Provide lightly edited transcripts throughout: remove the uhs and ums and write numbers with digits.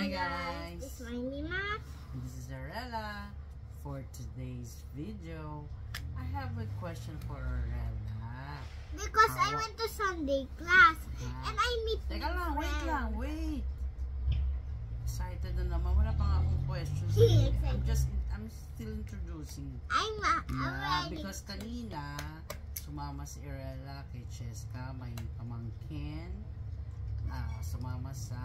Hi guys, this is my Lima. This is Arella. For today's video, I have a question for Arella. Because I went to Sunday class and I meet Teka new lang, friends. wait. Excited na naman. Wala pa nga akong questions. I'm still introducing. I'm ready. Because kanina, sumama si Arella kay Cheska, may pamangkin. Sumama sa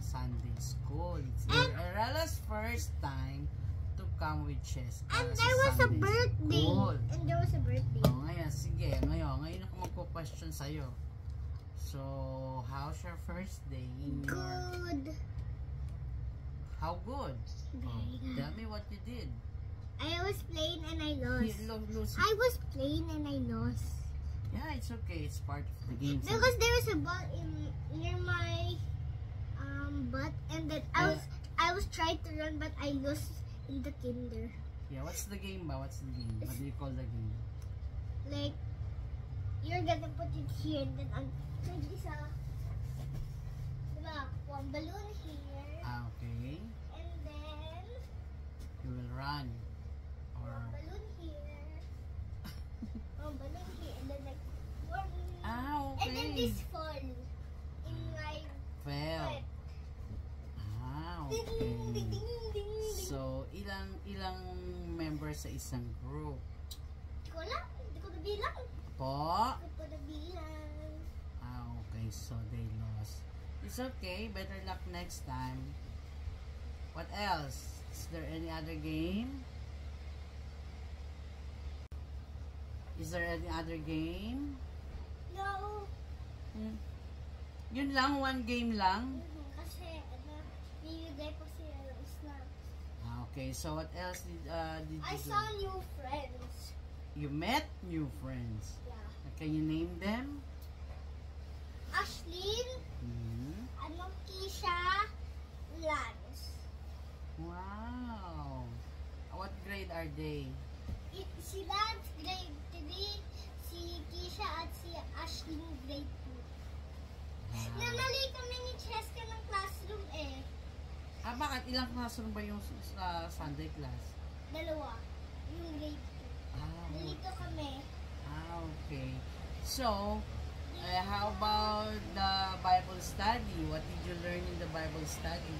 Sunday school. It's Arella's first time to come with Cheska. And there was a birthday. And there was a birthday. Ngayon, sige. Ngayon ako magpo-question sa'yo. So, how's your first day? Good. How good? Very good. Tell me what you did. I was playing and I lost. I was playing and I lost. Yeah, it's okay. It's part of the game. Because there was a ball near my butt, and then I was trying to run, but I lost in the kinder. Yeah, what's the game ba? What's the game? What do you call the game? Like, you're gonna put it here, and then like this, diba? One balloon here. Okay. And then You will run. Or one balloon here. One balloon here, and then like one. okay. And then this fall in my Fell. butt. Okay. Ding, ding, ding, ding. So, ilang members sa isang group? Hindi ko nabilang. Po? Hindi ko nabilang. Okay. So, they lost. It's okay. Better luck next time. What else? Is there any other game? Is there any other game? No. Yun lang? One game lang? Kasi, bibigay pa siya ng snacks. Okay. So, what else did you I do? saw new friends. You met new friends. Yeah. Can you name them? Ashlyn, Keisha, Lance. Wow. What grade are they? Si Lance, grade 3. Si Keisha at si Ashlyn, grade 2. Namali kami ni Cheska ng classroom eh. Bakit? Ilang classroom ba yung Sunday class? 2. Yung grade 2. Nalito kami. Okay. So, how about the Bible study? What did you learn in the Bible study?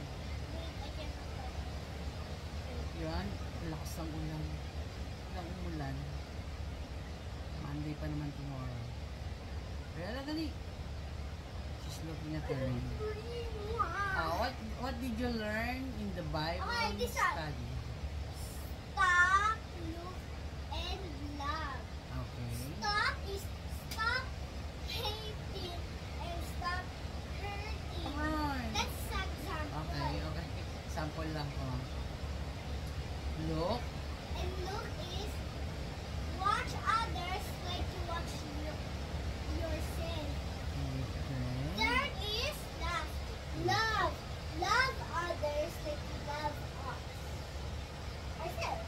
Yun, lakas ng ulan. Walang umulan. Monday pa naman tomorrow. Kaya dali. She's looking at her ring. What did you learn in the Bible study? Stop, look, and love. Okay. Stop is stop hating and stop hurting. Alright. That's example. Okay. Sample lang. Look. And look is watch others like you watch yourself. Okay. Third is love. Love others like you love us.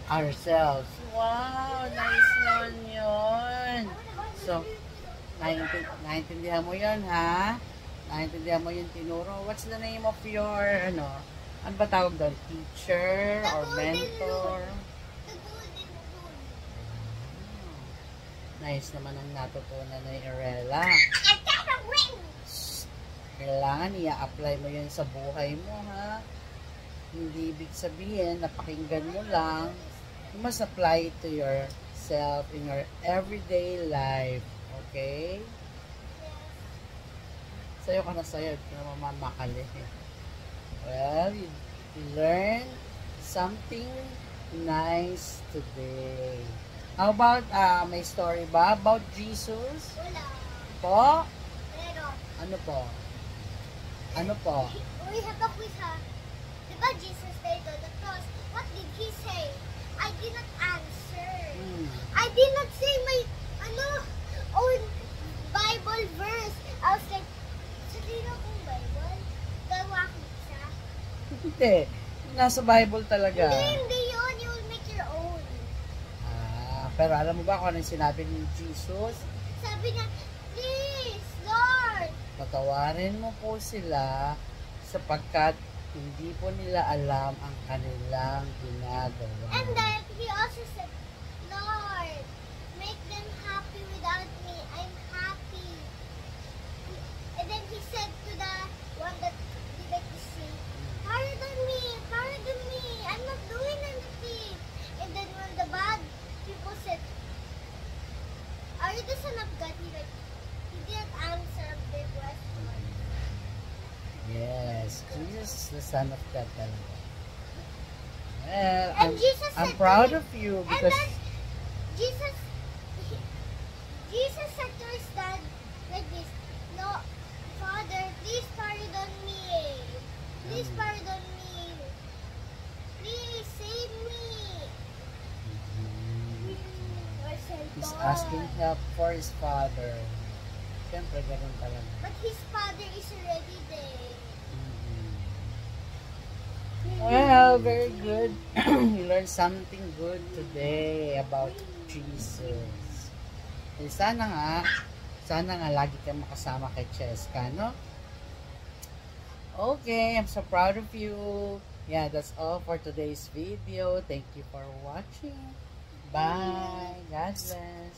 Ourselves. Wow, nice naman yun. So, naintindihan mo yun, ha? Naintindihan mo yung tinuro. What's the name of your, ano ba tawag doon? Teacher or mentor? The golden rule. Nice naman ang natutunan ni Arella. I got a ring! Kailangan i-apply mo yun sa buhay mo, ha? Hindi ibig sabihin, napakinggan mo lang. You must apply it to yourself in your everyday life. Okay? Sayo ka na sayo. Ito na mamamakali. Well, you learned something nice today. How about, may story ba about Jesus? Wala. Po? Pero, Ano po? Ano po? we have a quiz ha. Diba Jesus died on the cross? What did he say? I did not answer. I did not say my, own Bible verse. I was like, sabihin akong Bible? Gawa ko isa. Hindi. Nasa Bible talaga. Hindi yun. You will make your own. Pero alam mo ba kung anong sinabi ni Jesus? Sabi niya, please, Lord. Patawarin mo po sila sapagkat hindi po nila alam ang kanilang ginagawa. And then he also said, Lord, make them happy without me. I'm happy. And then he said to the one that didn't see, pardon me, pardon me. I'm not doing anything. And then when the bad people said, are you the son of God? He didn't answer the question. Yes, Jesus is the Son of God talaga. Well, And Jesus I'm said proud to of you And because then Jesus said to his dad like this, no, Father, please pardon me. Please pardon me. Please save me. I said, he's "God." asking help for his father. Siyempre, ganun talaga. But his father is already dead. Well, very good. You learned something good today about Jesus. Eh, sana nga lagi kang makasama kay Cheska, no? Okay, I'm so proud of you. Yeah, that's all for today's video. Thank you for watching. Bye. God bless.